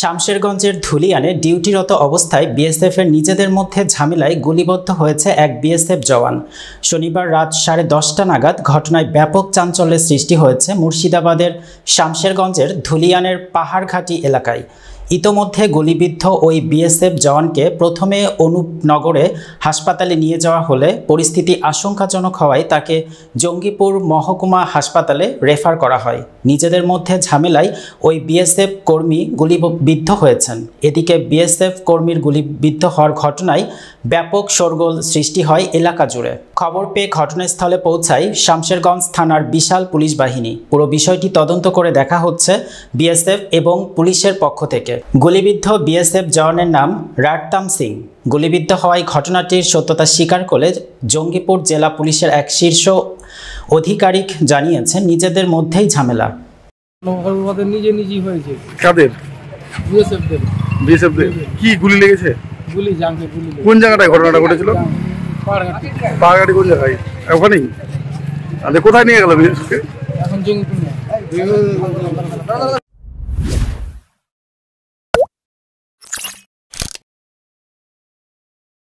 শামশেরগঞ্জের ধুলিয়ানে ডিউটিরত অবস্থায় বিএসএফের নিজেদের মধ্যে ঝামেলায় গুলিবিদ্ধ হয়েছে এক বিএসএফ জওয়ান। শনিবার রাত 10:30 নাগাদ ঘটনায় ব্যাপক চাঞ্চল্যের সৃষ্টি হয়েছে মুর্শিদাবাদের শামশেরগঞ্জের ধুলিয়ানের পাহাড়ঘাটি এলাকায়। ইতোমধ্যে গুলিবিদ্ধ ওই বিএসএফ জওয়ানকে প্রথমে অনুপনগরে হাসপাতালে নিয়ে যাওয়া হলে পরিস্থিতি আশঙ্কাজনক হওয়ায় তাকে জঙ্গিপুর মহকুমা হাসপাতালে রেফার করা হয়। নিজেদের মধ্যে ঝামেলায় ওই বিএসএফ কর্মী গুলিবিদ্ধ হয়েছেন। এদিকে বিএসএফ কর্মীর গুলিবিদ্ধ হওয়ার ঘটনায় ব্যাপক শোরগোল সৃষ্টি হয় এলাকা জুড়ে। খবর পেয়ে ঘটনাস্থলে পৌঁছায় শামশেরগঞ্জ থানার বিশাল পুলিশ বাহিনী। পুরো বিষয়টি তদন্ত করে দেখা হচ্ছে বিএসএফ এবং পুলিশের পক্ষ থেকে। গুলিবিদ্ধ বিএসএফ জওয়ানের নাম রারতাম সিং। গুলিবিদ্ধ হওয়ায় ঘটনাটির সত্যতা স্বীকার করে জঙ্গিপুর জেলা পুলিশের এক শীর্ষ আধিকারিক জানিয়েছেন, নিজেদের মধ্যেই ঝামেলা। নিজেই হয়েছে। কাদের? বিএসএফদের। কি গুলি লেগেছে? গুলি জাঙ্গে গুলি। কোন জায়গাটায় ঘটনাটা ঘটেছিল? পাহাড়ঘাটি কোন জায়গায়? ওখানেই। আচ্ছা, কোথায় নিয়ে গেল বিএসএফকে? এখন জঙ্গিপুর।